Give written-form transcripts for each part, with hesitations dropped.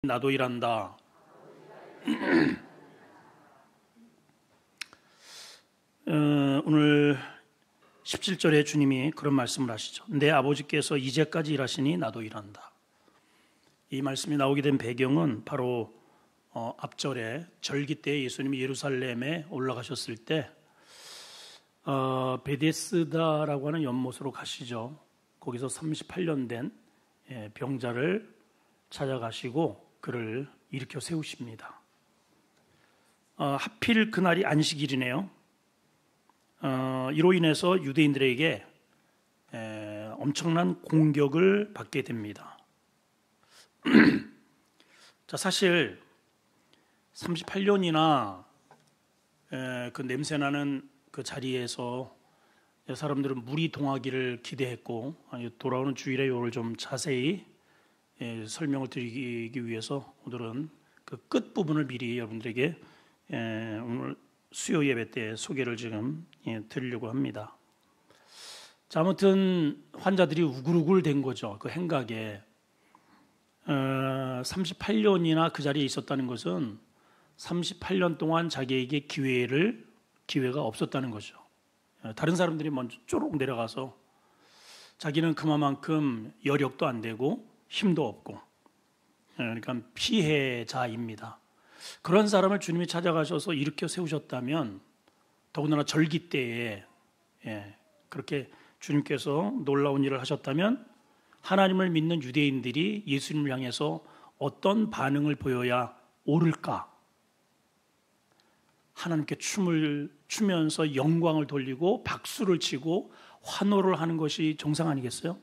나도 일한다. 오늘 17절에 주님이 그런 말씀을 하시죠. 내 아버지께서 이제까지 일하시니 나도 일한다. 이 말씀이 나오게 된 배경은 바로 앞절에 절기 때 예수님이 예루살렘에 올라가셨을 때 베데스다라고 하는 연못으로 가시죠. 거기서 38년 된 병자를 찾아가시고 그를 일으켜 세우십니다. 하필 그날이 안식일이네요. 이로 인해서 유대인들에게 엄청난 공격을 받게 됩니다. 자, 사실 38년이나 그 냄새나는 그 자리에서 사람들은 물이 동하기를 기대했고, 돌아오는 주일에 이걸 좀 자세히 설명을 드리기 위해서 오늘은 그 끝부분을 미리 여러분들에게 오늘 수요 예배 때 소개를 지금 드리려고 합니다. 자, 아무튼 환자들이 우글우글 된 거죠. 그 행각에 38년이나 그 자리에 있었다는 것은 38년 동안 자기에게 기회가 없었다는 거죠. 다른 사람들이 먼저 쪼록 내려가서 자기는 그만큼 여력도 안 되고 힘도 없고, 그러니까 피해자입니다. 그런 사람을 주님이 찾아가셔서 일으켜 세우셨다면, 더군다나 절기 때에 그렇게 주님께서 놀라운 일을 하셨다면 하나님을 믿는 유대인들이 예수님을 향해서 어떤 반응을 보여야 옳을까? 하나님께 춤을 추면서 영광을 돌리고 박수를 치고 환호를 하는 것이 정상 아니겠어요?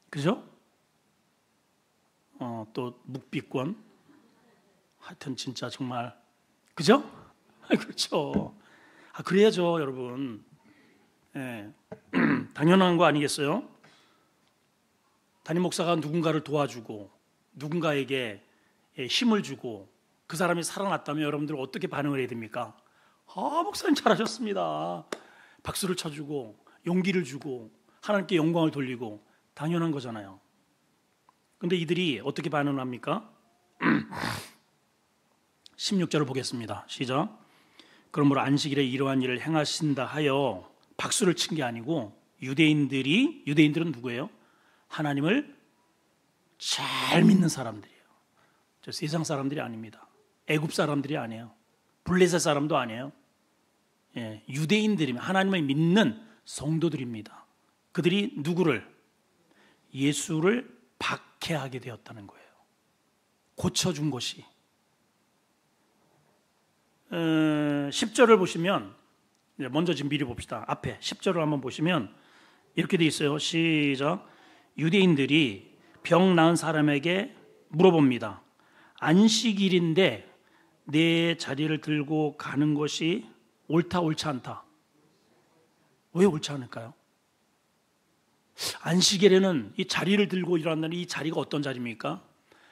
그죠? 또 묵비권, 하여튼 진짜 정말, 그죠? 그렇죠. 그래야죠, 여러분. 당연한 거 아니겠어요? 담임 목사가 누군가를 도와주고 누군가에게 힘을 주고 그 사람이 살아났다면 여러분들 어떻게 반응을 해야 됩니까? 목사님 잘하셨습니다. 박수를 쳐주고 용기를 주고 하나님께 영광을 돌리고 당연한 거잖아요. 근데 이들이 어떻게 반응을 합니까? 16절을 보겠습니다. 시작. 그러므로 안식일에 이러한 일을 행하신다 하여 박수를 친 게 아니고, 유대인들은 누구예요? 하나님을 잘 믿는 사람들이에요. 저 세상 사람들이 아닙니다. 애굽 사람들이 아니에요. 블레셋 사람도 아니에요. 유대인들이면 하나님을 믿는 성도들입니다. 그들이 누구를? 예수를 박해하게 되었다는 거예요. 고쳐준 것이. 10절을 보시면, 먼저 지금 미리 봅시다. 앞에 10절을 한번 보시면 이렇게 돼 있어요. 시작. 유대인들이 병 나은 사람에게 물어봅니다. 안식일인데 내 자리를 들고 가는 것이 옳다, 옳지 않다? 왜 옳지 않을까요? 안식일에는 이 자리를 들고 일어난다는 이 자리가 어떤 자리입니까?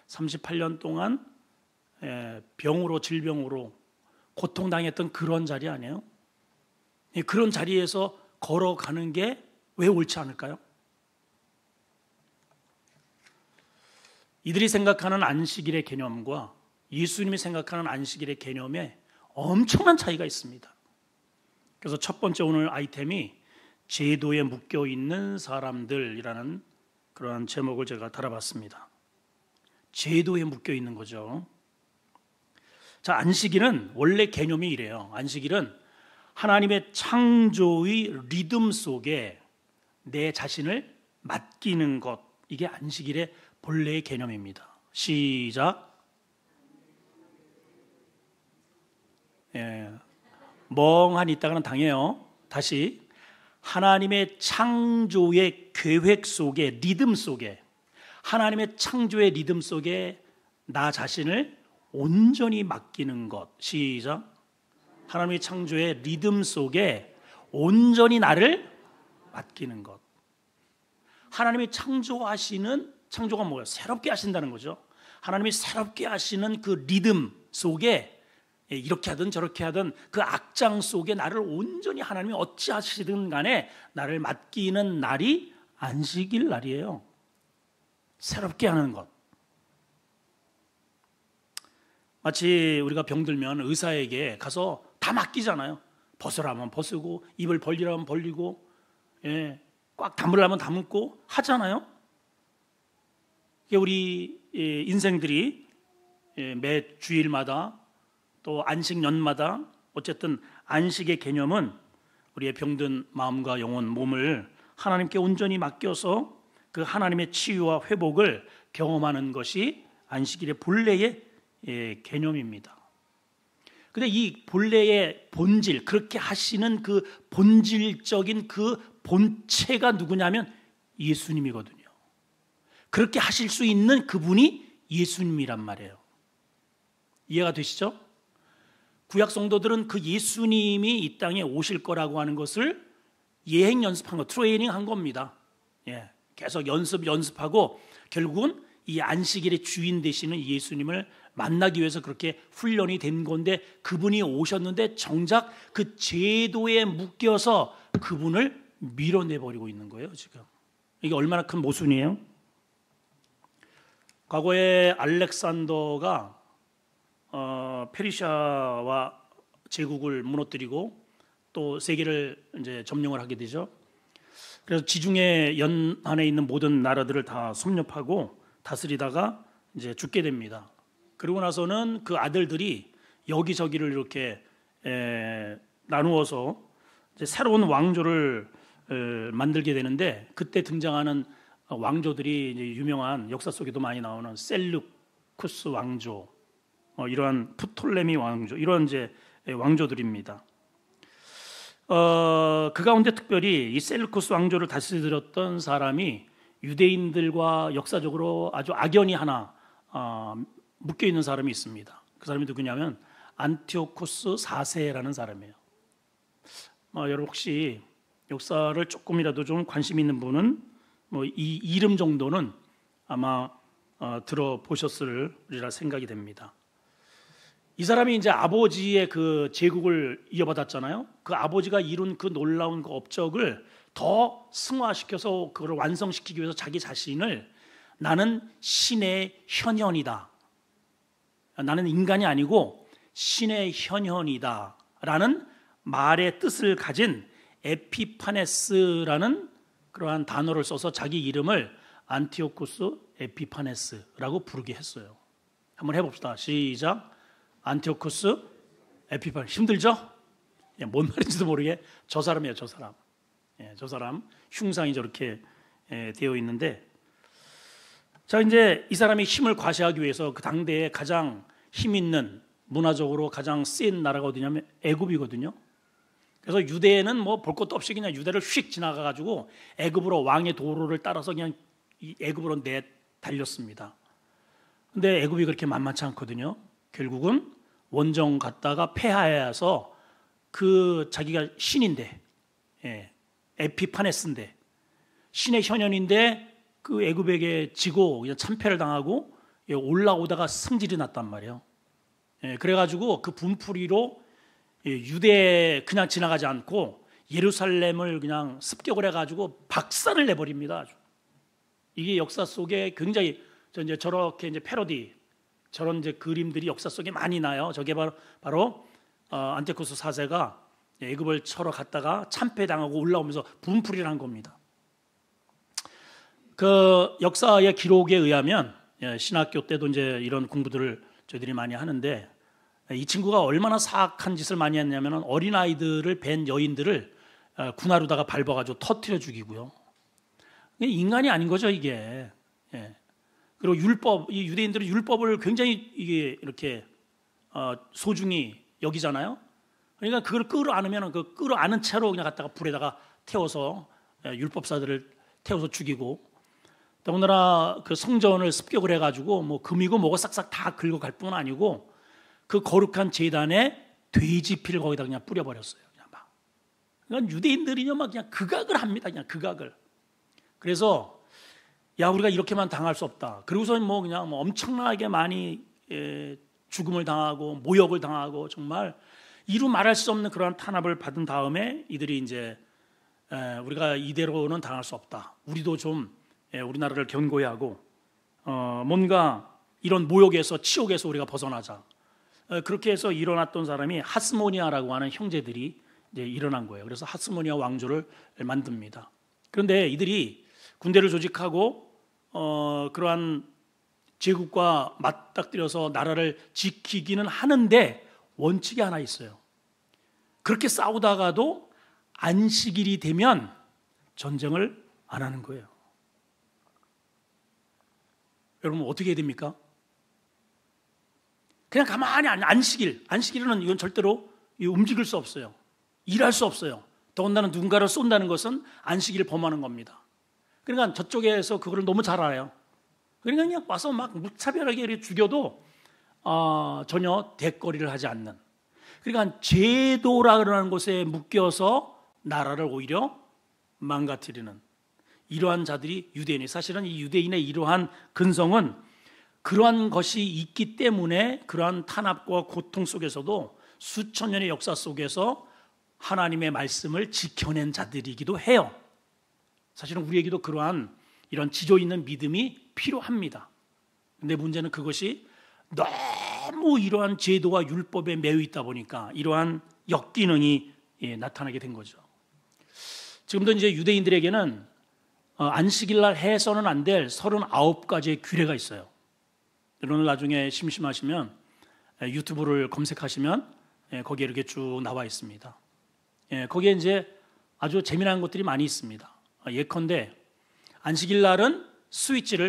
38년 동안 병으로, 질병으로 고통당했던 그런 자리 아니에요? 그런 자리에서 걸어가는 게 왜 옳지 않을까요? 이들이 생각하는 안식일의 개념과 예수님이 생각하는 안식일의 개념에 엄청난 차이가 있습니다. 그래서 첫 번째 오늘 아이템이 제도에 묶여있는 사람들이라는 그러한 제목을 제가 달아봤습니다. 제도에 묶여있는 거죠. 자, 안식일은 원래 개념이 이래요. 안식일은 하나님의 창조의 리듬 속에 내 자신을 맡기는 것, 이게 안식일의 본래의 개념입니다. 시작. 멍하니 있다가는 당해요. 다시. 하나님의 창조의 계획 속에, 리듬 속에, 하나님의 창조의 리듬 속에 나 자신을 온전히 맡기는 것. 시작. 하나님의 창조의 리듬 속에 온전히 나를 맡기는 것. 하나님이 창조가 뭐예요? 새롭게 하신다는 거죠. 하나님이 새롭게 하시는 그 리듬 속에, 이렇게 하든 저렇게 하든 그 악장 속에 나를 온전히 하나님이 어찌하시든 간에 나를 맡기는 날이 안식일 날이에요. 새롭게 하는 것. 마치 우리가 병들면 의사에게 가서 다 맡기잖아요. 벗으라면 벗고 입을 벌리라면 벌리고 꽉 담으려면 담고 하잖아요. 우리 인생들이 매 주일마다 또 안식년마다 어쨌든 안식의 개념은 우리의 병든 마음과 영혼, 몸을 하나님께 온전히 맡겨서 그 하나님의 치유와 회복을 경험하는 것이 안식일의 본래의 개념입니다. 근데 이 본래의 본질, 그렇게 하시는 그 본질적인 그 본체가 누구냐면 예수님이거든요. 그렇게 하실 수 있는 그분이 예수님이란 말이에요. 이해가 되시죠? 구약 성도들은 그 예수님이 이 땅에 오실 거라고 하는 것을 예행 연습한 거, 트레이닝 한 겁니다. 계속 연습하고 결국은 이 안식일의 주인 되시는 예수님을 만나기 위해서 그렇게 훈련이 된 건데, 그분이 오셨는데 정작 그 제도에 묶여서 그분을 밀어내버리고 있는 거예요. 지금 이게 얼마나 큰 모순이에요. 과거에 알렉산더가 페르시아와 제국을 무너뜨리고 또 세계를 이제 점령을 하게 되죠. 그래서 지중해 연안에 있는 모든 나라들을 다 섭렵하고 다스리다가 이제 죽게 됩니다. 그리고 나서는 그 아들들이 여기저기를 이렇게 나누어서 이제 새로운 왕조를 만들게 되는데, 그때 등장하는 왕조들이 이제 유명한, 역사 속에도 많이 나오는 셀루쿠스 왕조, 이러한 프톨레미 왕조, 이런 이제 왕조들입니다. 그 가운데 특별히 이 셀루쿠스 왕조를 다스리던 사람이 유대인들과 역사적으로 아주 악연이 하나 묶여 있는 사람이 있습니다. 그 사람이 누구냐면 안티오코스 4세라는 사람이에요. 여러분 혹시 역사를 조금이라도 좀 관심 있는 분은 이 이름 정도는 아마 들어보셨으리라 생각이 됩니다. 이 사람이 이제 아버지의 그 제국을 이어받았잖아요. 그 아버지가 이룬 그 놀라운 그 업적을 더 승화시켜서 그걸 완성시키기 위해서 자기 자신을 나는 신의 현현이다, 나는 인간이 아니고 신의 현현이다 라는 말의 뜻을 가진 에피파네스라는 그러한 단어를 써서 자기 이름을 안티오코스 에피파네스라고 부르게 했어요. 한번 해봅시다. 시작. 안티오코스 에피파네스. 힘들죠? 뭔 말인지도 모르게 저 사람이에요. 저 사람. 저 사람 흉상이 저렇게 되어 있는데, 자, 이제 이 사람이 힘을 과시하기 위해서 그 당대에 가장 힘 있는, 문화적으로 가장 센 나라가 어디냐면 애굽이거든요. 그래서 유대에는 뭐 볼 것도 없이 그냥 유대를 휙 지나가가지고 애굽으로, 왕의 도로를 따라서 그냥 애굽으로 달렸습니다. 근데 애굽이 그렇게 만만치 않거든요. 결국은 원정 갔다가 패하여서 그 자기가 신인데, 에피파네스인데, 신의 현현인데 그 애굽에게 지고 그냥 참패를 당하고 올라오다가 승질이 났단 말이에요. 그래가지고 그 분풀이로 유대에 그냥 지나가지 않고 예루살렘을 그냥 습격을 해가지고 박살을 내버립니다. 아주. 이게 역사 속에 굉장히 이제 저렇게 이제 패러디, 저런 이제 그림들이 역사 속에 많이 나요. 저게 바로 안티오코스 4세가 애굽을 쳐러 갔다가 참패당하고 올라오면서 분풀이를 한 겁니다. 그 역사의 기록에 의하면, 신학교 때도 이제 이런 공부들을 저희들이 많이 하는데, 이 친구가 얼마나 사악한 짓을 많이 했냐면 어린아이들을 벤 여인들을 군화로다가 밟아가지고 터뜨려 죽이고요. 인간이 아닌 거죠, 이게. 그리고 율법, 이 유대인들은 율법을 굉장히 이게 이렇게 소중히 여기잖아요. 그러니까 그걸 끌어안으면 그 끌어안은 채로 그냥 갖다가 불에다가 태워서 율법사들을 태워서 죽이고, 더군다나 그 성전을 습격을 해가지고 뭐 금이고 뭐고 싹싹 다 긁어갈 뿐 아니고 그 거룩한 제단에 돼지 피를 거기다 그냥 뿌려버렸어요. 그냥 막. 그러니까 유대인들이요 막 그냥 극악을 합니다. 그냥 극악을. 그래서 야, 우리가 이렇게만 당할 수 없다. 그리고서 뭐 그냥 뭐 엄청나게 많이 죽음을 당하고 모욕을 당하고 정말 이루 말할 수 없는 그러한 탄압을 받은 다음에 이들이 이제 우리가 이대로는 당할 수 없다. 우리도 좀 우리나라를 견고히 하고 뭔가 이런 모욕에서 치욕에서 우리가 벗어나자. 그렇게 해서 일어났던 사람이 하스모니아라고 하는 형제들이 이제 일어난 거예요. 그래서 하스모니아 왕조를 만듭니다. 그런데 이들이 군대를 조직하고 그러한 제국과 맞닥뜨려서 나라를 지키기는 하는데 원칙이 하나 있어요. 그렇게 싸우다가도 안식일이 되면 전쟁을 안 하는 거예요. 여러분 어떻게 해야 됩니까? 그냥 가만히 안식일은 이건 절대로 움직일 수 없어요. 일할 수 없어요. 더군다나 누군가를 쏜다는 것은 안식일을 범하는 겁니다. 그러니까 저쪽에서 그걸 너무 잘 알아요. 그러니까 그냥 와서 막 무차별하게 이렇게 죽여도 전혀 대거리를 하지 않는. 그러니까 제도라는 것에 묶여서 나라를 오히려 망가뜨리는 이러한 자들이 유대인이, 사실은 이 유대인의 이러한 근성은 그러한 것이 있기 때문에 그러한 탄압과 고통 속에서도 수천 년의 역사 속에서 하나님의 말씀을 지켜낸 자들이기도 해요. 사실은 우리에게도 그러한 이런 지조 있는 믿음이 필요합니다. 근데 문제는 그것이 너무 이러한 제도와 율법에 매여 있다 보니까 이러한 역기능이 나타나게 된 거죠. 지금도 이제 유대인들에게는 안식일 날 해서는 안 될 39가지의 규례가 있어요. 여러분 나중에 심심하시면 유튜브를 검색하시면 거기에 이렇게 쭉 나와 있습니다. 거기에 이제 아주 재미난 것들이 많이 있습니다. 예컨대 안식일 날은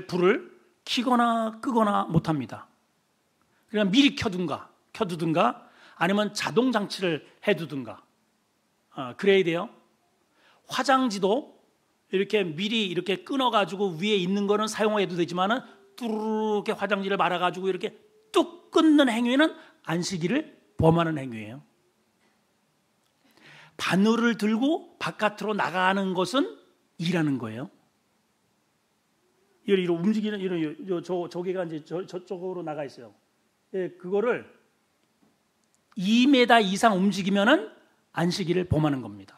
불을 켜거나 끄거나 못합니다. 그냥 미리 켜두든가 아니면 자동 장치를 해두든가 그래야 돼요. 화장지도 이렇게 미리 이렇게 끊어가지고 위에 있는 거는 사용해도 되지만은 뚜루룩 화장지를 말아가지고 이렇게 뚝 끊는 행위는 안식일을 범하는 행위예요. 바늘을 들고 바깥으로 나가는 것은 일하는 거예요. 이런 움직이는 이런 저기가 이제 저쪽으로 나가 있어요. 그거를 2m 이상 움직이면은 안식일을 범하는 겁니다.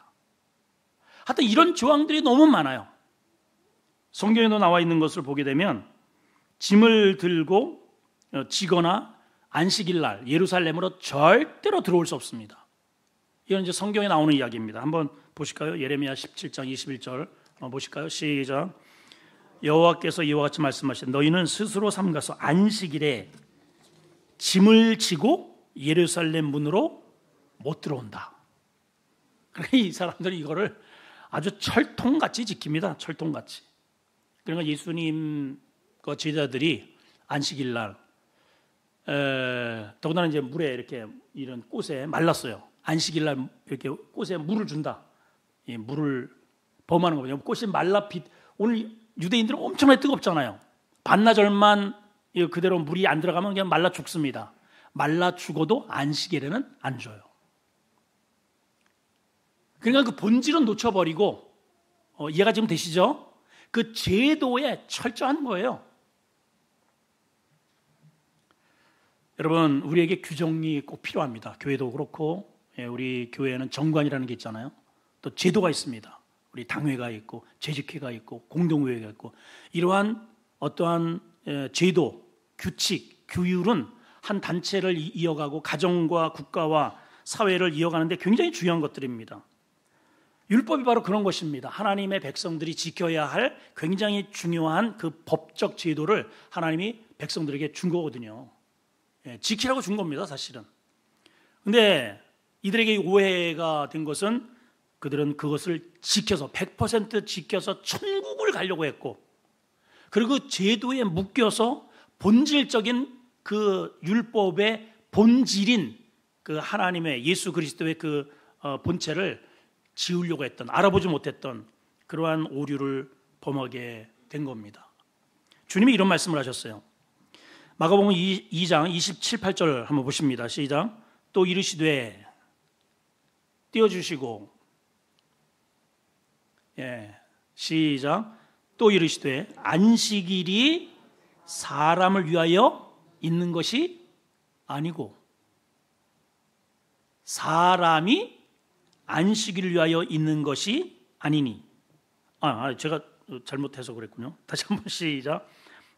하여튼 이런 조항들이 너무 많아요. 성경에도 나와 있는 것을 보게 되면 짐을 들고 지거나 안식일 날 예루살렘으로 절대로 들어올 수 없습니다. 이건 이제 성경에 나오는 이야기입니다. 한번 보실까요? 예레미야 17장 21절 한번 보실까요? 시작. 여호와께서 이와 같이 말씀하신 너희는 스스로 삼가서 안식일에 짐을 지고 예루살렘 문으로 못 들어온다. 그러니까 이 사람들이 이거를 아주 철통같이 지킵니다. 철통같이. 그러니까 예수님 그 제자들이 안식일 날 더군다나 이제 물에 이렇게 이런 꽃에 말랐어요. 안식일 날 이렇게 꽃에 물을 준다. 이 물을 범하는 거거든요. 꽃이 말라 오늘 유대인들은 엄청나게 뜨겁잖아요. 반나절만 그대로 물이 안 들어가면 그냥 말라 죽습니다. 말라 죽어도 안식일에는 안 줘요. 그러니까 그 본질은 놓쳐버리고 이해가 지금 되시죠? 그 제도에 철저한 거예요. 여러분 우리에게 규정이 꼭 필요합니다. 교회도 그렇고 우리 교회에는 정관이라는 게 있잖아요. 또 제도가 있습니다. 우리 당회가 있고 재직회가 있고 공동회가 있고 이러한 어떠한 제도, 규칙, 규율은 한 단체를 이어가고 가정과 국가와 사회를 이어가는데 굉장히 중요한 것들입니다. 율법이 바로 그런 것입니다. 하나님의 백성들이 지켜야 할 굉장히 중요한 그 법적 제도를 하나님이 백성들에게 준 거거든요. 지키라고 준 겁니다, 사실은. 근데 이들에게 오해가 된 것은 그들은 그것을 지켜서 100% 지켜서 천국을 가려고 했고 그리고 제도에 묶여서 본질적인 그 율법의 본질인 그 하나님의 예수 그리스도의 그 본체를 지우려고 했던 알아보지 못했던 그러한 오류를 범하게 된 겁니다. 주님이 이런 말씀을 하셨어요. 마가복음 2장 27, 8절 한번 보십니다. 시작. 또 이르시되 띄워주시고 시작. 또 이르시되 안식일이 사람을 위하여 있는 것이 아니고 사람이 안식일을 위하여 있는 것이 아니니. 제가 잘못해서 그랬군요. 다시 한번 시작.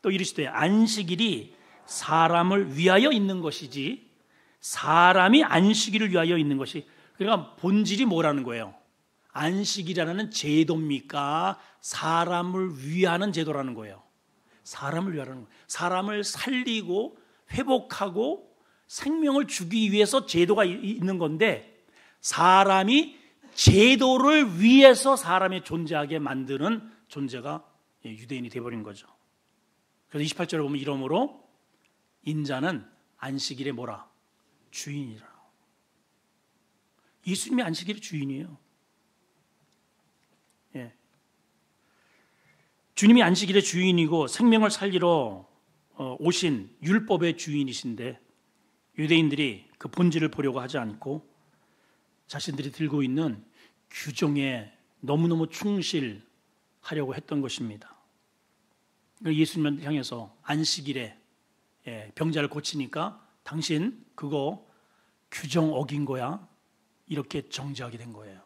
또 이르시되 안식일이 사람을 위하여 있는 것이지 사람이 안식일을 위하여 있는 것이, 그러니까 본질이 뭐라는 거예요? 안식이라는 제도입니까? 사람을 위하는 제도라는 거예요. 사람을 위하는 거예요. 사람을 살리고 회복하고 생명을 주기 위해서 제도가 있는 건데, 사람이 제도를 위해서 사람이 존재하게 만드는 존재가 유대인이 되어버린 거죠. 그래서 28절에 보면 이러므로 인자는 안식일의 뭐라? 주인이라. 예수님이 안식일의 주인이에요. 예. 주님이 안식일의 주인이고 생명을 살리러 오신 율법의 주인이신데, 유대인들이 그 본질을 보려고 하지 않고 자신들이 들고 있는 규정에 너무너무 충실하려고 했던 것입니다. 예수님을 향해서 안식일에 병자를 고치니까 당신 그거 규정 어긴 거야, 이렇게 정죄하게 된 거예요.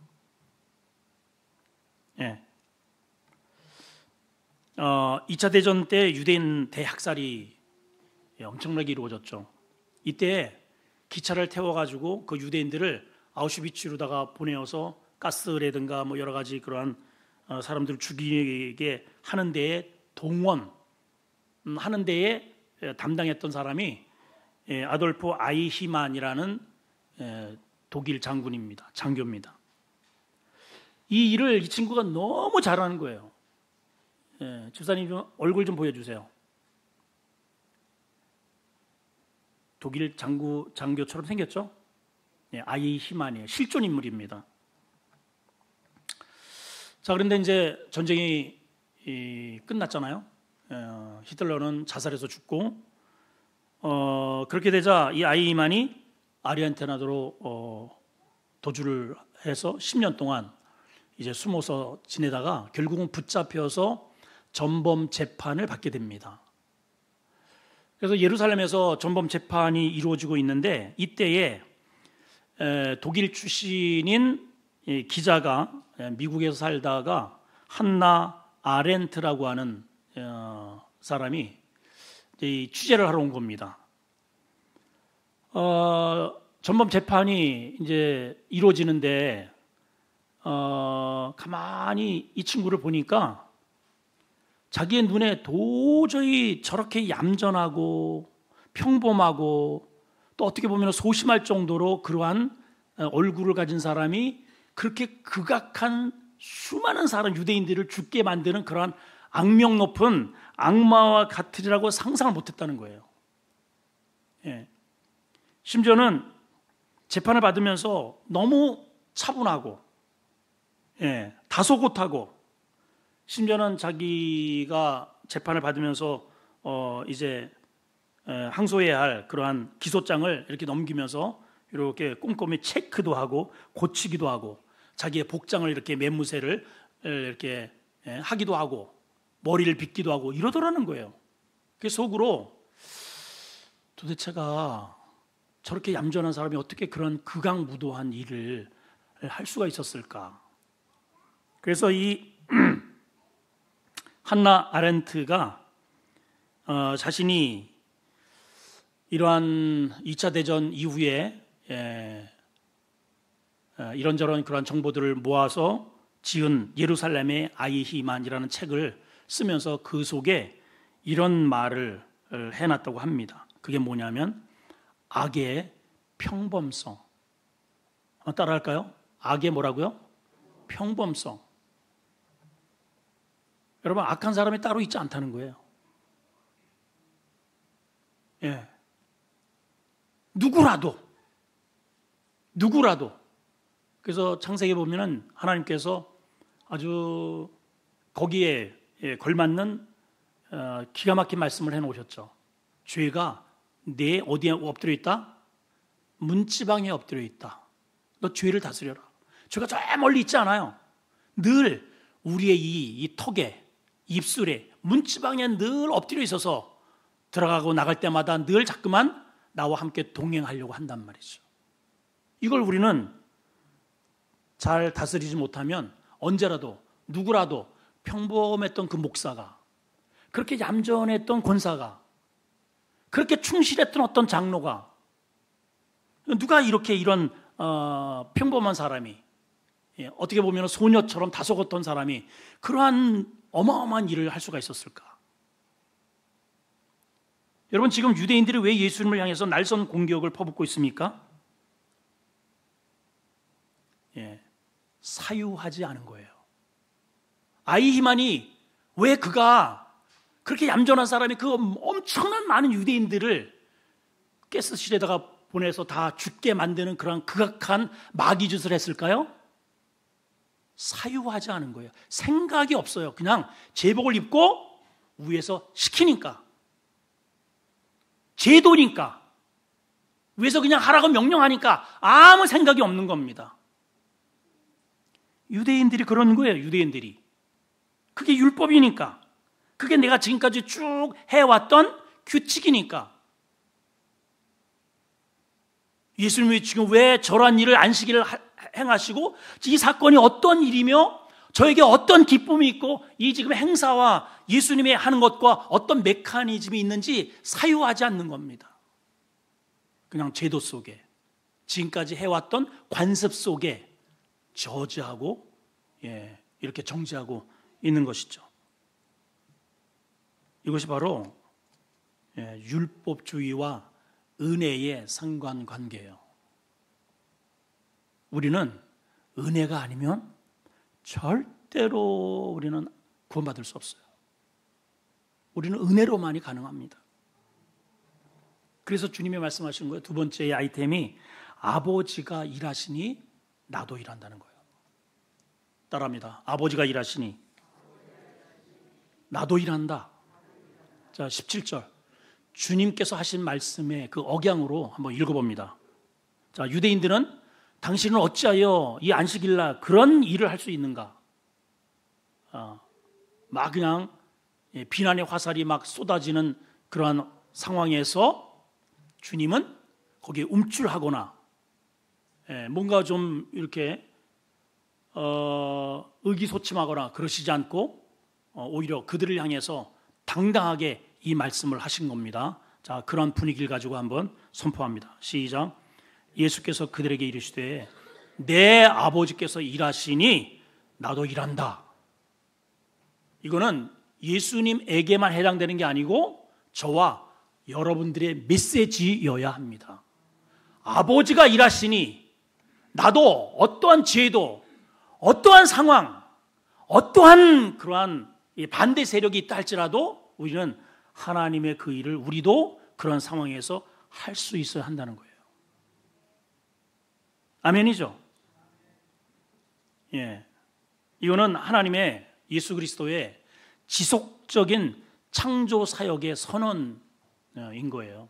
2차 대전 때 유대인 대학살이 엄청나게 이루어졌죠. 이때 기차를 태워가지고 그 유대인들을 아우슈비츠로다가 보내어서 가스라든가 뭐 여러 가지 그러한 사람들을 죽이게 하는 데에 하는 데에 담당했던 사람이 아돌프 아이히만이라는 독일 장군입니다. 장교입니다. 이 일을 이 친구가 너무 잘하는 거예요. 집사님 좀 얼굴 좀 보여주세요. 독일 장교처럼 생겼죠? 아이히만이에요. 실존 인물입니다. 자, 그런데 이제 전쟁이 끝났잖아요. 히틀러는 자살해서 죽고, 그렇게 되자 이 아이히만이 아르헨티나로 도주를 해서 10년 동안 이제 숨어서 지내다가 결국은 붙잡혀서 전범 재판을 받게 됩니다. 그래서 예루살렘에서 전범 재판이 이루어지고 있는데, 이때에 독일 출신인 기자가 미국에서 살다가 한나 아렌트라고 하는 사람이 취재를 하러 온 겁니다. 전범 재판이 이제 이루어지는데 가만히 이 친구를 보니까 자기의 눈에 도저히 저렇게 얌전하고 평범하고 또 어떻게 보면 소심할 정도로 그러한 얼굴을 가진 사람이 그렇게 극악한 수많은 사람 유대인들을 죽게 만드는 그러한 악명 높은 악마와 같으리라고 상상을 못했다는 거예요. 심지어는 재판을 받으면서 너무 차분하고 다소곳하고, 심지어는 자기가 재판을 받으면서 이제 항소해야 할 그러한 기소장을 이렇게 넘기면서 이렇게 꼼꼼히 체크도 하고 고치기도 하고, 자기의 복장을 이렇게 매무새를 이렇게 하기도 하고 머리를 빗기도 하고 이러더라는 거예요. 그 속으로 도대체가 저렇게 얌전한 사람이 어떻게 그런 극악무도한 일을 할 수가 있었을까? 그래서 이 한나 아렌트가 자신이 이러한 2차 대전 이후에 이런저런 그런 정보들을 모아서 지은 예루살렘의 아이히만이라는 책을 쓰면서 그 속에 이런 말을 해놨다고 합니다. 그게 뭐냐면 악의 평범성. 한번 따라할까요? 악의 뭐라고요? 평범성. 여러분, 악한 사람이 따로 있지 않다는 거예요. 누구라도. 그래서 창세기에 보면은 하나님께서 아주 거기에 걸맞는 기가 막힌 말씀을 해놓으셨죠. 죄가 내 어디에 엎드려 있다? 문지방에 엎드려 있다. 너 죄를 다스려라. 죄가 저 멀리 있지 않아요. 늘 우리의 이 턱에, 입술에, 문지방에 늘 엎드려 있어서 들어가고 나갈 때마다 늘 자꾸만 나와 함께 동행하려고 한단 말이죠. 이걸 우리는 잘 다스리지 못하면 언제라도 누구라도 평범했던 그 목사가, 그렇게 얌전했던 권사가, 그렇게 충실했던 어떤 장로가 누가 이렇게 이런 평범한 사람이, 어떻게 보면 소녀처럼 다소곳던 사람이 그러한 어마어마한 일을 할 수가 있었을까? 여러분, 지금 유대인들이 왜 예수님을 향해서 날선 공격을 퍼붓고 있습니까? 사유하지 않은 거예요. 아이히만이 왜 그가 그렇게 얌전한 사람이 그 엄청난 많은 유대인들을 가스실에다가 보내서 다 죽게 만드는 그런 극악한 마귀짓을 했을까요? 사유하지 않은 거예요. 생각이 없어요. 그냥 제복을 입고 위에서 시키니까, 제도니까, 위에서 그냥 하라고 명령하니까 아무 생각이 없는 겁니다. 유대인들이 그런 거예요. 유대인들이. 그게 율법이니까, 그게 내가 지금까지 쭉 해왔던 규칙이니까. 예수님이 지금 왜 저러한 일을 안식일을 행하시고 이 사건이 어떤 일이며 저에게 어떤 기쁨이 있고 이 지금 행사와 예수님이 하는 것과 어떤 메커니즘이 있는지 사유하지 않는 겁니다. 그냥 제도 속에, 지금까지 해왔던 관습 속에 저지하고 이렇게 정지하고 있는 것이죠. 이것이 바로 율법주의와 은혜의 상관관계예요. 우리는 은혜가 아니면 절대로 우리는 구원받을 수 없어요. 우리는 은혜로만이 가능합니다. 그래서 주님이 말씀하시는 거예요. 두 번째 아이템이 아버지가 일하시니 나도 일한다는 거예요. 따라합니다. 아버지가 일하시니 나도 일한다. 자, 17절. 주님께서 하신 말씀의 그 억양으로 한번 읽어봅니다. 자, 유대인들은 당신은 어찌하여 이 안식일날 그런 일을 할 수 있는가? 막 그냥 비난의 화살이 막 쏟아지는 그러한 상황에서 주님은 거기에 움찔하거나 뭔가 좀 이렇게 의기소침하거나 그러시지 않고 오히려 그들을 향해서 당당하게 이 말씀을 하신 겁니다. 자, 그런 분위기를 가지고 한번 선포합니다. 시작. 예수께서 그들에게 이르시되 내 아버지께서 일하시니 나도 일한다. 이거는 예수님에게만 해당되는 게 아니고 저와 여러분들의 메시지여야 합니다. 아버지가 일하시니 나도 어떠한 죄도, 어떠한 상황, 어떠한 그러한 반대 세력이 있다 할지라도 우리는 하나님의 그 일을 우리도 그런 상황에서 할 수 있어야 한다는 거예요. 아멘이죠? 이거는 하나님의 예수 그리스도의 지속적인 창조 사역의 선언인 거예요.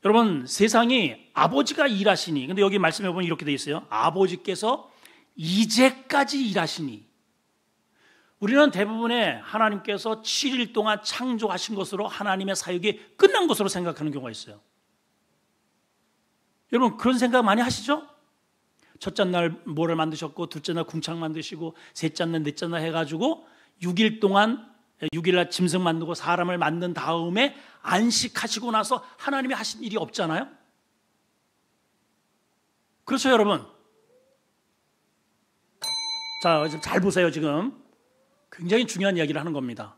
여러분, 세상이 아버지가 일하시니, 근데 여기 말씀해 보면 이렇게 돼 있어요. 아버지께서 이제까지 일하시니. 우리는 대부분의 하나님께서 7일 동안 창조하신 것으로 하나님의 사역이 끝난 것으로 생각하는 경우가 있어요. 여러분, 그런 생각 많이 하시죠? 첫째 날 뭐를 만드셨고, 둘째 날 궁창 만드시고, 셋째 날, 넷째 날 해가지고 6일 동안 6일날 짐승 만들고 사람을 만든 다음에 안식하시고 나서 하나님이 하신 일이 없잖아요. 그렇죠, 여러분? 자, 잘 보세요. 지금 굉장히 중요한 이야기를 하는 겁니다.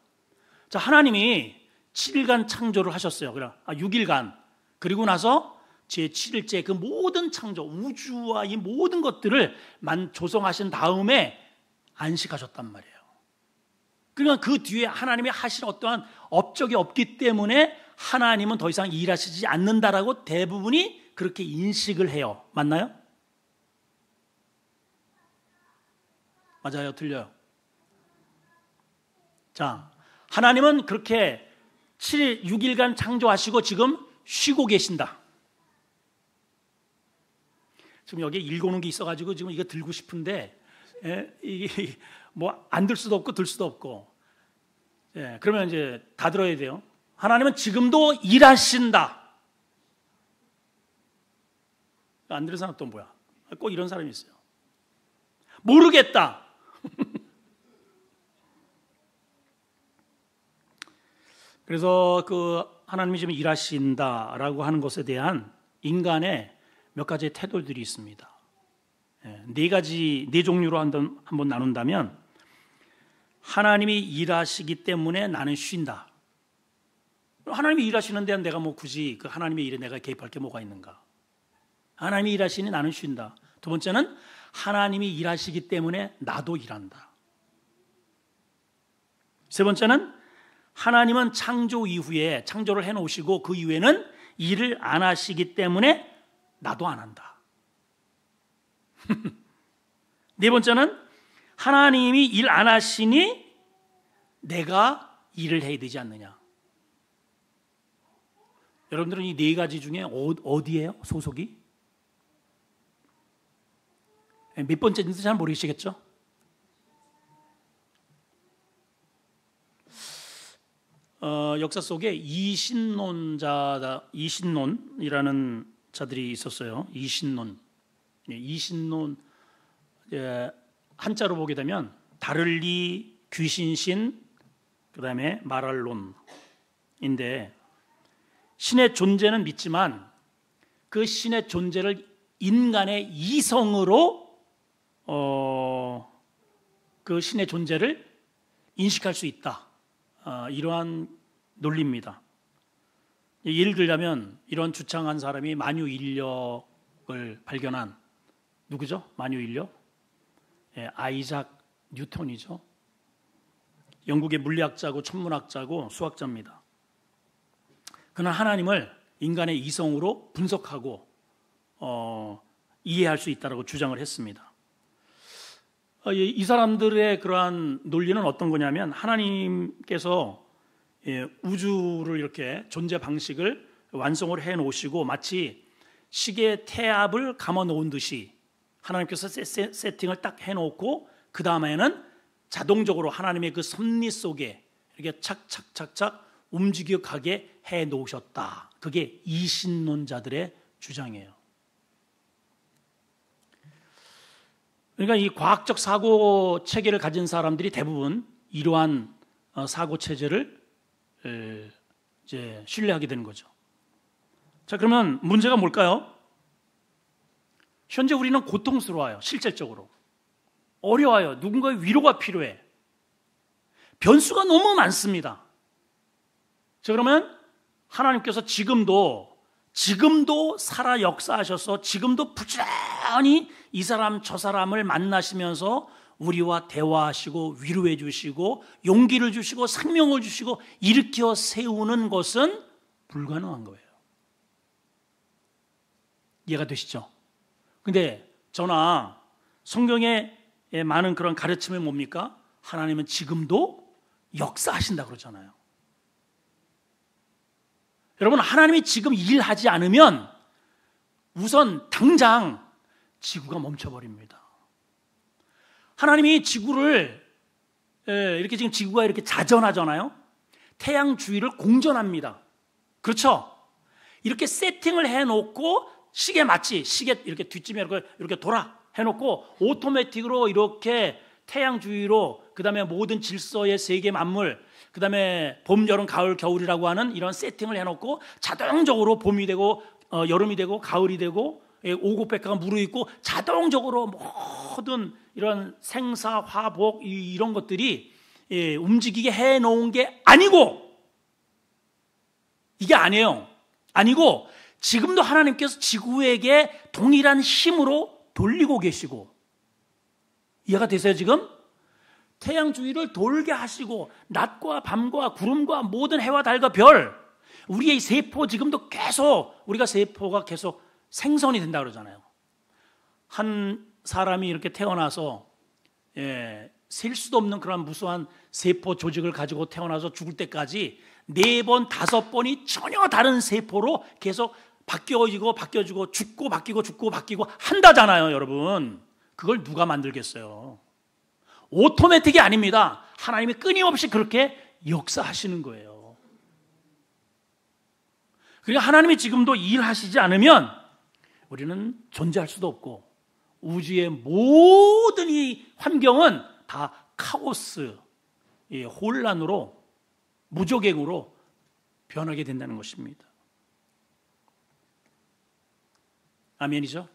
자, 하나님이 7일간 창조를 하셨어요. 6일간. 그리고 나서 제7일째 그 모든 창조, 우주와 이 모든 것들을 조성하신 다음에 안식하셨단 말이에요. 그러니까 그 뒤에 하나님이 하신 어떠한 업적이 없기 때문에 하나님은 더 이상 일하시지 않는다라고 대부분이 그렇게 인식을 해요. 맞나요? 맞아요? 틀려요? 자, 하나님은 그렇게 6일간 창조하시고 지금 쉬고 계신다. 지금 여기에 읽어놓은 게 있어가지고 지금 이거 들고 싶은데 이게 뭐 안 들 수도 없고 들 수도 없고, 그러면 이제 다 들어야 돼요. 하나님은 지금도 일하신다. 안 들은 사람 또 뭐야? 꼭 이런 사람이 있어요. 모르겠다. 그래서 그 하나님이 지금 일하신다라고 하는 것에 대한 인간의 몇 가지의 태도들이 있습니다. 네 종류로 한번 나눈다면, 하나님이 일하시기 때문에 나는 쉰다. 하나님이 일하시는데 내가 뭐 굳이 그 하나님의 일에 내가 개입할 게 뭐가 있는가? 하나님이 일하시니 나는 쉰다. 두 번째는 하나님이 일하시기 때문에 나도 일한다. 세 번째는 하나님은 창조 이후에 창조를 해놓으시고 그 이후에는 일을 안 하시기 때문에 나도 안 한다. 네 번째는 하나님이 일 안 하시니 내가 일을 해야 되지 않느냐. 여러분들은 이 네 가지 중에 어디예요? 소속이? 몇 번째인지 잘 모르시겠죠? 역사 속에 이신론이라는 자들이 있었어요. 이신론, 한자로 보게 되면 다를리, 귀신신, 그 다음에 말할론인데, 신의 존재는 믿지만 그 신의 존재를 인간의 이성으로 그 신의 존재를 인식할 수 있다. 이러한 논리입니다. 예를 들자면 이런 주창한 사람이 만유인력을 발견한 누구죠? 만유인력? 아이작 뉴턴이죠. 영국의 물리학자고 천문학자고 수학자입니다. 그는 하나님을 인간의 이성으로 분석하고 이해할 수 있다고 주장을 했습니다. 이 사람들의 그러한 논리는 어떤 거냐면, 하나님께서 우주를 이렇게 존재 방식을 완성을 해 놓으시고 마치 시계 태압을 감아 놓은 듯이 하나님께서 세팅을 딱 해 놓고 그 다음에는 자동적으로 하나님의 그 섭리 속에 이렇게 착착착착 움직여 가게 해 놓으셨다. 그게 이신론자들의 주장이에요. 그러니까 이 과학적 사고 체계를 가진 사람들이 대부분 이러한 사고 체제를 이제 신뢰하게 되는 거죠. 자, 그러면 문제가 뭘까요? 현재 우리는 고통스러워요. 실질적으로 어려워요. 누군가의 위로가 필요해. 변수가 너무 많습니다. 자, 그러면 하나님께서 지금도 살아 역사하셔서 지금도 부지런히 이 사람 저 사람을 만나시면서 우리와 대화하시고 위로해 주시고 용기를 주시고 생명을 주시고 일으켜 세우는 것은 불가능한 거예요. 이해가 되시죠? 근데 저나 성경에 많은 그런 가르침이 뭡니까? 하나님은 지금도 역사하신다 그러잖아요. 여러분, 하나님이 지금 일하지 않으면 우선 당장 지구가 멈춰버립니다. 하나님이 지구를 이렇게 지금 지구가 이렇게 자전하잖아요. 태양 주위를 공전합니다. 그렇죠? 이렇게 세팅을 해놓고 시계 마치 시계 이렇게 뒷짐에 이렇게 돌아 해놓고 오토매틱으로 이렇게 태양 주위로, 그 다음에 모든 질서의 세계 만물, 그 다음에 봄, 여름, 가을, 겨울이라고 하는 이런 세팅을 해놓고 자동적으로 봄이 되고 여름이 되고 가을이 되고 오곡백화가 무르익고 자동적으로 모든 이런 생사, 화복 이런 것들이 움직이게 해놓은 게 아니고, 이게 아니에요. 아니고 지금도 하나님께서 지구에게 동일한 힘으로 돌리고 계시고, 이해가 되세요? 지금 태양 주위를 돌게 하시고 낮과 밤과 구름과 모든 해와 달과 별, 우리의 세포 지금도 계속, 우리가 세포가 계속 생성이 된다 그러잖아요. 한 사람이 이렇게 태어나서 셀 수도 없는 그런 무수한 세포 조직을 가지고 태어나서 죽을 때까지 4번, 5번이 전혀 다른 세포로 계속 바뀌어지고 죽고 바뀌고 한다잖아요, 여러분. 그걸 누가 만들겠어요? 오토매틱이 아닙니다. 하나님이 끊임없이 그렇게 역사하시는 거예요. 그러니까 하나님이 지금도 일하시지 않으면 우리는 존재할 수도 없고, 우주의 모든 이 환경은 다 카오스, 혼란으로, 무조갱으로 변하게 된다는 것입니다. 아멘이죠?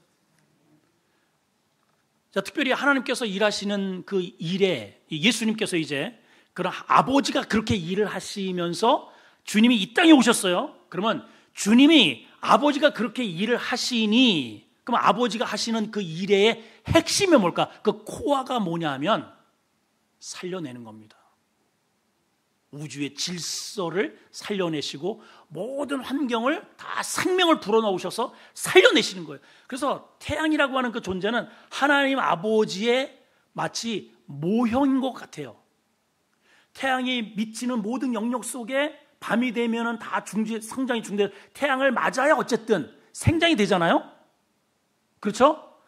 자, 특별히 하나님께서 일하시는 그 일에 예수님께서 이제 그런 아버지가 그렇게 일을 하시면서 주님이 이 땅에 오셨어요. 그러면 주님이 아버지가 그렇게 일을 하시니 그럼 아버지가 하시는 그 일의 핵심이 뭘까? 그 코어가 뭐냐면 살려내는 겁니다. 우주의 질서를 살려내시고 모든 환경을 다 생명을 불어넣으셔서 살려내시는 거예요. 그래서 태양이라고 하는 그 존재는 하나님 아버지의 마치 모형인 것 같아요. 태양이 미치는 모든 영역 속에 밤이 되면은 다 성장이 중대. 태양을 맞아야 어쨌든 생장이 되잖아요. 그렇죠?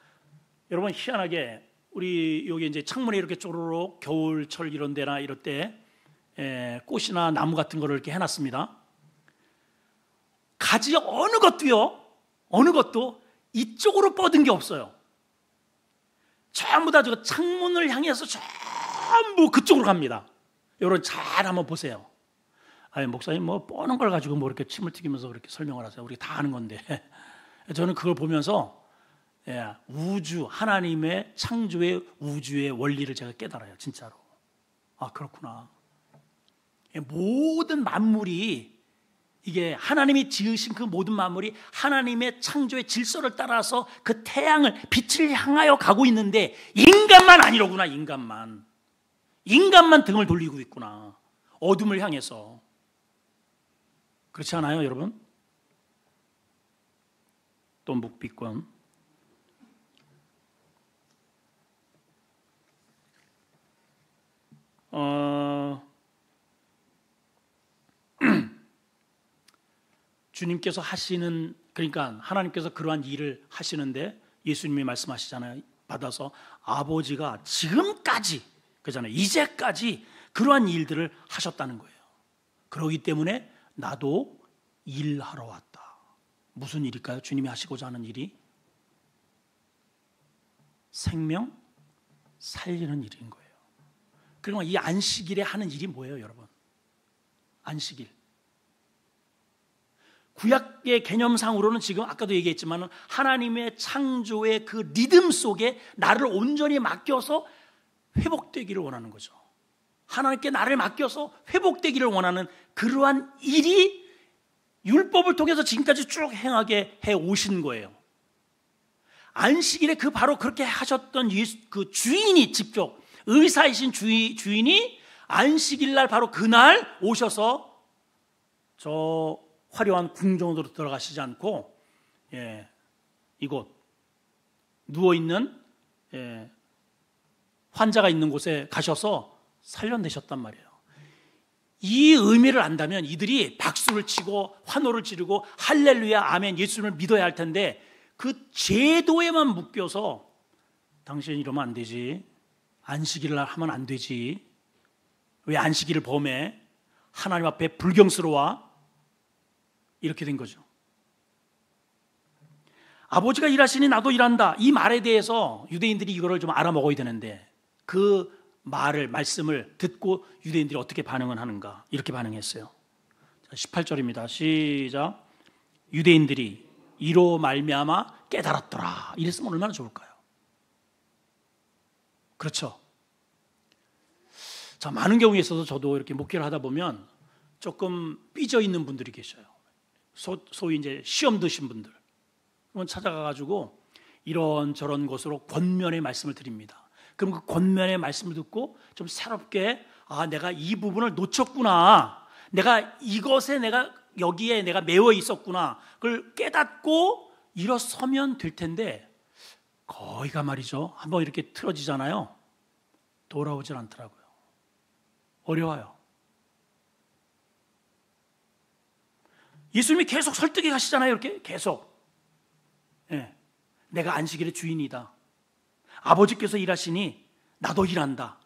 여러분 희한하게 우리 여기 이제 창문에 이렇게 쪼르륵 겨울철 이런 데나 이럴 때 꽃이나 나무 같은 거를 이렇게 해놨습니다. 가지 어느 것도 이쪽으로 뻗은 게 없어요. 전부 다 저 창문을 향해서 전부 그쪽으로 갑니다. 여러분 잘 한번 보세요. 아니 목사님 뭐 뻔한 걸 가지고 뭐 이렇게 침을 튀기면서 그렇게 설명을 하세요. 우리 다 아는 건데. 저는 그걸 보면서 우주 하나님의 창조의 우주의 원리를 제가 깨달아요. 진짜로. 아 그렇구나. 모든 만물이 이게 하나님이 지으신 그 모든 만물이 하나님의 창조의 질서를 따라서 그 태양을 빛을 향하여 가고 있는데 인간만 아니로구나. 인간만 등을 돌리고 있구나. 어둠을 향해서. 그렇지 않아요 여러분? 또 묵비권 주님께서 하시는 그러니까 하나님께서 그러한 일을 하시는데 예수님이 말씀하시잖아요. 받아서 아버지가 지금까지 그잖아요. 이제까지 그러한 일들을 하셨다는 거예요. 그러기 때문에 나도 일하러 왔다. 무슨 일일까요? 주님이 하시고자 하는 일이 생명 살리는 일인 거예요. 그러면 이 안식일에 하는 일이 뭐예요, 여러분? 안식일. 구약의 개념상으로는 지금 아까도 얘기했지만 하나님의 창조의 그 리듬 속에 나를 온전히 맡겨서 회복되기를 원하는 거죠. 하나님께 나를 맡겨서 회복되기를 원하는 그러한 일이 율법을 통해서 지금까지 쭉 행하게 해 오신 거예요. 안식일에 그 바로 그렇게 하셨던 그 주인이 직접 의사이신 주인이 안식일 날 바로 그날 오셔서 저 화려한 궁전으로 들어가시지 않고 이곳 누워있는 환자가 있는 곳에 가셔서 살려내셨단 말이에요. 이 의미를 안다면 이들이 박수를 치고 환호를 지르고 할렐루야 아멘 예수님을 믿어야 할 텐데 그 제도에만 묶여서 당신 이러면 안 되지, 안식일을 하면 안 되지, 왜 안식일을 범해, 하나님 앞에 불경스러워, 이렇게 된 거죠. 아버지가 일하시니 나도 일한다, 이 말에 대해서 유대인들이 이거를 좀 알아먹어야 되는데 그 말씀을 듣고 유대인들이 어떻게 반응을 하는가, 이렇게 반응했어요. 18절입니다. 시작. 유대인들이 이로 말미암아 깨달았더라. 이랬으면 얼마나 좋을까요? 그렇죠. 자, 많은 경우에 있어서 저도 이렇게 목회를 하다 보면 조금 삐져 있는 분들이 계셔요. 소위 이제 시험 드신 분들. 그러면 찾아가가지고 이런저런 것으로 권면의 말씀을 드립니다. 그럼 그 권면의 말씀을 듣고 좀 새롭게 내가 이 부분을 놓쳤구나, 내가 여기에 내가 매여 있었구나, 그걸 깨닫고 일어서면 될 텐데 거의가 말이죠, 한번 이렇게 틀어지잖아요, 돌아오질 않더라고요. 어려워요. 예수님이 계속 설득해 가시잖아요. 이렇게 계속 내가 안식일의 주인이다, 아버지께서 일하시니 나도 일한다,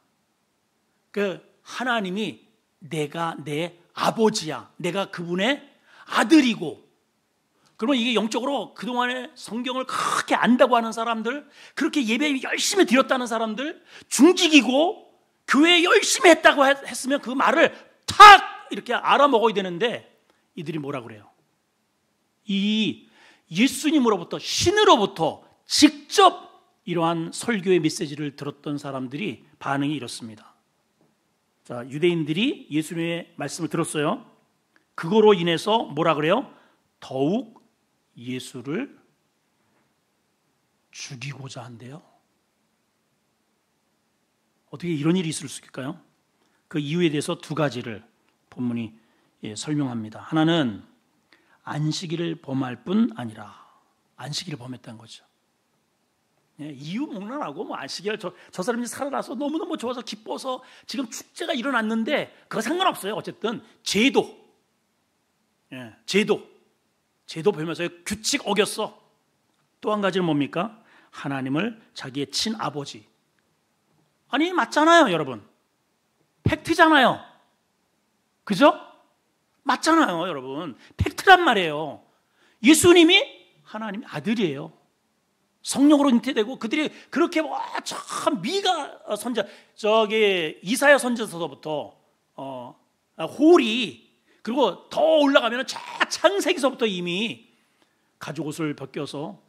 그 하나님이 내가 내 아버지야, 내가 그분의 아들이고. 그러면 이게 영적으로 그동안에 성경을 그렇게 안다고 하는 사람들, 그렇게 예배 열심히 드렸다는 사람들, 중직이고 교회 열심히 했다고 했으면 그 말을 탁 이렇게 알아먹어야 되는데 이들이 뭐라 그래요? 이 예수님으로부터, 신으로부터 직접 이러한 설교의 메시지를 들었던 사람들이 반응이 이렇습니다. 자, 유대인들이 예수님의 말씀을 들었어요. 그거로 인해서 뭐라 그래요? 더욱 예수를 죽이고자 한대요. 어떻게 이런 일이 있을 수 있을까요? 그 이유에 대해서 두 가지를 본문이 설명합니다. 하나는 안식일을 범할 뿐 아니라, 안식일을 범했다는 거죠. 이유 목론하고 뭐 안식일 저 사람이 살아나서 너무너무 좋아서 기뻐서 지금 축제가 일어났는데 그거 상관없어요. 어쨌든 제도 범해서 규칙 어겼어. 또 한 가지는 뭡니까? 하나님을 자기의 친아버지. 아니 맞잖아요 여러분. 팩트잖아요. 그죠? 맞잖아요 여러분. 팩트란 말이에요. 예수님이 하나님의 아들이에요. 성령으로 잉태되고 그들이 그렇게 참 미가 선자 저기 이사야 선지서부터 홀이 그리고 더 올라가면 창세기서부터 이미 가죽 옷을 벗겨서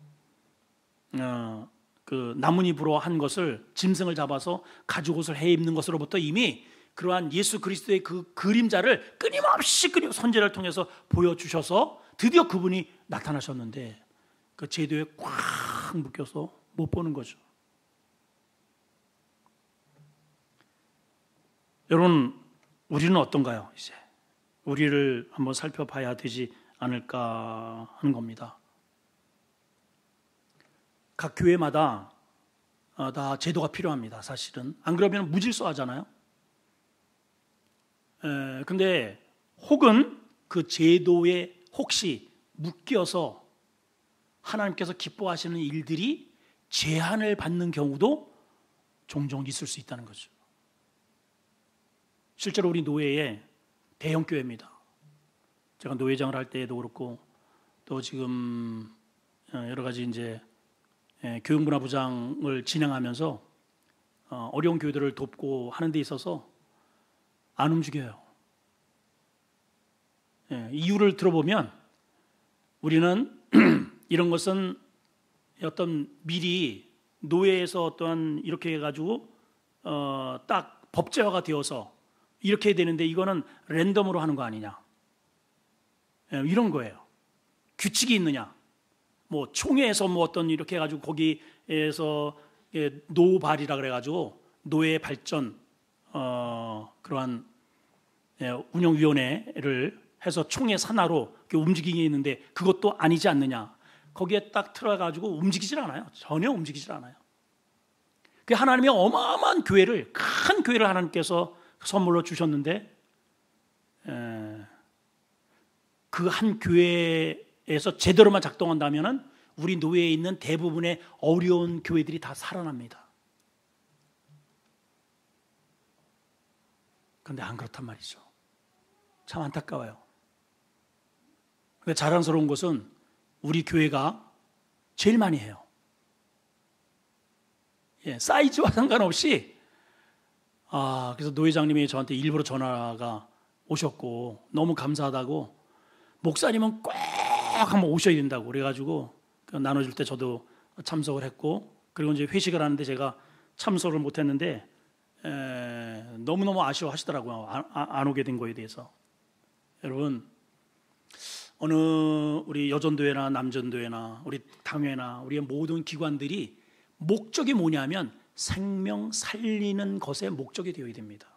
그 나뭇잎으로 한 것을 짐승을 잡아서 가죽 옷을 해 입는 것으로부터 이미 그러한 예수 그리스도의 그 그림자를 끊임없이 선지자를 통해서 보여주셔서 드디어 그분이 나타나셨는데 그 제도에 꽉 묶여서 못 보는 거죠. 여러분, 우리는 어떤가요? 이제 우리를 한번 살펴봐야 되지 않을까 하는 겁니다. 각 교회마다 다 제도가 필요합니다. 사실은 안 그러면 무질서하잖아요. 근데 혹은 그 제도에 혹시 묶여서 하나님께서 기뻐하시는 일들이 제한을 받는 경우도 종종 있을 수 있다는 거죠. 실제로 우리 노예의 대형 교회입니다. 제가 노회장을 할 때에도 그렇고 또 지금 여러 가지 이제 교육문화부장을 진행하면서 어려운 교회들을 돕고 하는 데 있어서 안 움직여요. 이유를 들어보면 우리는 이런 것은 어떤 미리 노예에서 어떤 이렇게 해가지고 딱 법제화가 되어서 이렇게 해야 되는데 이거는 랜덤으로 하는 거 아니냐 이런 거예요. 규칙이 있느냐 뭐 총회에서 뭐 어떤 이렇게 해가지고 거기에서 노발이라 그래가지고 노예 발전 그러한 운영위원회를 해서 총회 산하로 움직이게 있는데 그것도 아니지 않느냐. 거기에 딱 들어가지고 움직이질 않아요. 전혀 움직이질 않아요. 그 하나님의 어마어마한 교회를, 큰 교회를 하나님께서 선물로 주셨는데 그 한 교회에서 제대로만 작동한다면 우리 노예에 있는 대부분의 어려운 교회들이 다 살아납니다. 그런데 안 그렇단 말이죠. 참 안타까워요. 근데 자랑스러운 것은 우리 교회가 제일 많이 해요. 사이즈와 상관없이 그래서 노회장님이 저한테 일부러 전화가 오셨고 너무 감사하다고 목사님은 꼭 한번 오셔야 된다고 그래가지고 나눠줄 때 저도 참석을 했고 그리고 이제 회식을 하는데 제가 참석을 못했는데 너무너무 아쉬워하시더라고요. 안 오게 된 거에 대해서. 여러분 어느 우리 여전도회나 남전도회나 우리 당회나 우리의 모든 기관들이 목적이 뭐냐면 생명 살리는 것에 목적이 되어야 됩니다.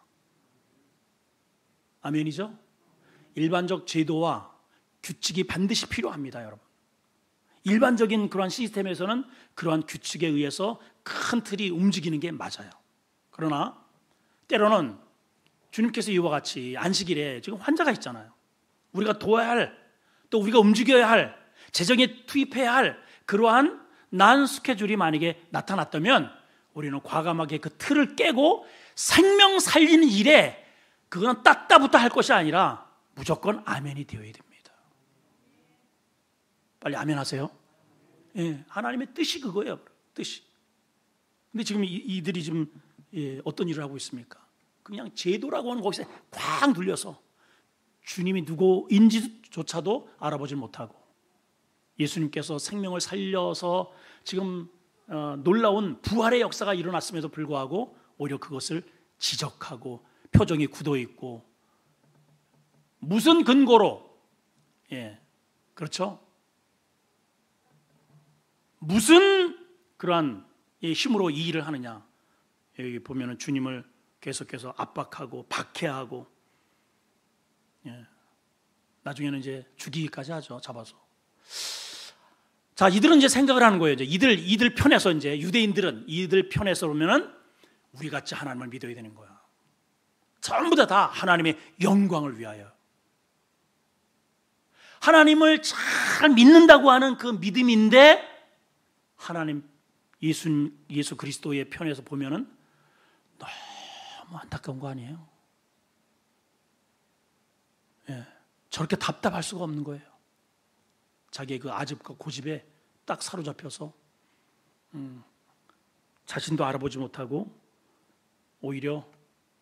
아멘이죠? 일반적 제도와 규칙이 반드시 필요합니다, 여러분. 일반적인 그러한 시스템에서는 그러한 규칙에 의해서 큰 틀이 움직이는 게 맞아요. 그러나 때로는 주님께서 이와 같이 안식일에 지금 환자가 있잖아요. 우리가 도와야 할, 또 우리가 움직여야 할, 재정에 투입해야 할 그러한 난 스케줄이 만약에 나타났다면 우리는 과감하게 그 틀을 깨고 생명 살리는 일에 그건 따따부터 할 것이 아니라 무조건 아멘이 되어야 됩니다. 빨리 아멘 하세요. 하나님의 뜻이 그거예요. 뜻이. 근데 지금 이들이 지금 어떤 일을 하고 있습니까? 그냥 제도라고 하는 거기서 꽉 눌려서 주님이 누구인지조차도 알아보지 못하고 예수님께서 생명을 살려서 지금 놀라운 부활의 역사가 일어났음에도 불구하고 오히려 그것을 지적하고 표정이 굳어 있고 무슨 근거로 그렇죠? 무슨 그러한 힘으로 이 일을 하느냐? 여기 보면은 주님을 계속해서 압박하고 박해하고 나중에는 이제 죽이기까지 하죠. 잡아서. 자, 이들은 이제 생각을 하는 거예요. 이들 편에서 이제 유대인들은 이들 편에서 보면은 우리 같이 하나님을 믿어야 되는 거야. 전부 다 하나님의 영광을 위하여. 하나님을 잘 믿는다고 하는 그 믿음인데 하나님 예수 그리스도의 편에서 보면은 너무 안타까운 거 아니에요? 저렇게 답답할 수가 없는 거예요. 자기의 그 아집과 고집에 딱 사로잡혀서 자신도 알아보지 못하고 오히려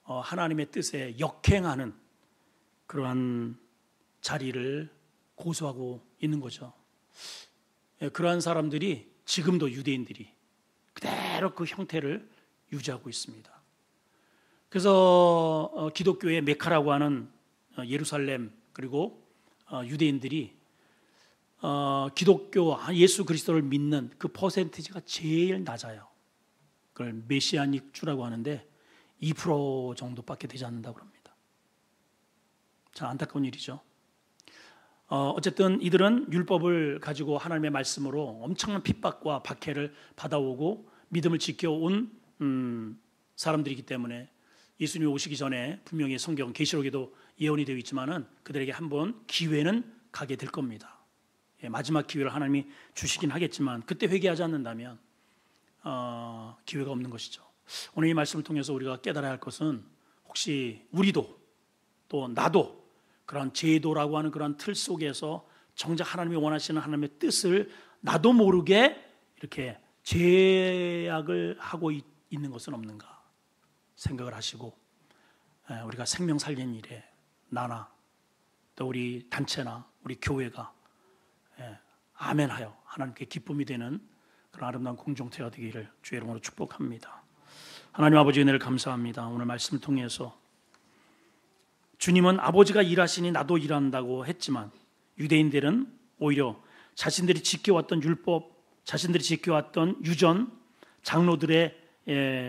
하나님의 뜻에 역행하는 그러한 자리를 고수하고 있는 거죠. 그러한 사람들이 지금도 유대인들이 그대로 그 형태를 유지하고 있습니다. 그래서 기독교의 메카라고 하는 예루살렘 그리고 유대인들이 기독교 예수 그리스도를 믿는 그 퍼센티지가 제일 낮아요. 그걸 메시아닉 주라고 하는데 2% 정도밖에 되지 않는다고 합니다. 참 안타까운 일이죠. 어쨌든 이들은 율법을 가지고 하나님의 말씀으로 엄청난 핍박과 박해를 받아오고 믿음을 지켜온 사람들이기 때문에 예수님이 오시기 전에 분명히 성경 계시록에도 예언이 되어 있지만은 그들에게 한번 기회는 가게 될 겁니다. 마지막 기회를 하나님이 주시긴 하겠지만 그때 회개하지 않는다면 기회가 없는 것이죠. 오늘 이 말씀을 통해서 우리가 깨달아야 할 것은 혹시 우리도 또 나도 그런 제도라고 하는 그런 틀 속에서 정작 하나님이 원하시는 하나님의 뜻을 나도 모르게 이렇게 제약을 하고 있는 것은 없는가 생각을 하시고 우리가 생명 살리는 일에 나나 또 우리 단체나 우리 교회가 아멘하여 하나님께 기쁨이 되는 그런 아름다운 공동체가 되기를 주의 이름으로 축복합니다. 하나님 아버지 은혜를 감사합니다. 오늘 말씀을 통해서 주님은 아버지가 일하시니 나도 일한다고 했지만 유대인들은 오히려 자신들이 지켜왔던 율법, 자신들이 지켜왔던 유전, 장로들의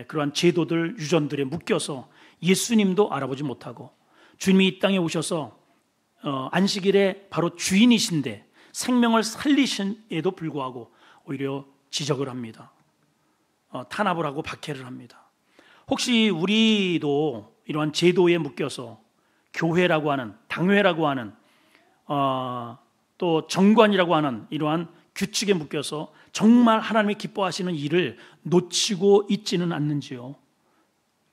그러한 제도들, 유전들에 묶여서 예수님도 알아보지 못하고 주님이 이 땅에 오셔서 안식일에 바로 주인이신데 생명을 살리신에도 불구하고 오히려 지적을 합니다. 탄압을 하고 박해를 합니다. 혹시 우리도 이러한 제도에 묶여서 교회라고 하는, 당회라고 하는 또 정관이라고 하는 이러한 규칙에 묶여서 정말 하나님이 기뻐하시는 일을 놓치고 있지는 않는지요?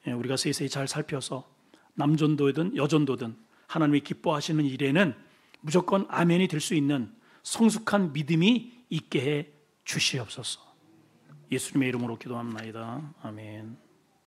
우리가 세세히 잘 살펴서 남전도든 여전도든 하나님이 기뻐하시는 일에는 무조건 아멘이 될 수 있는 성숙한 믿음이 있게 해 주시옵소서. 예수님의 이름으로 기도합니다. 아멘.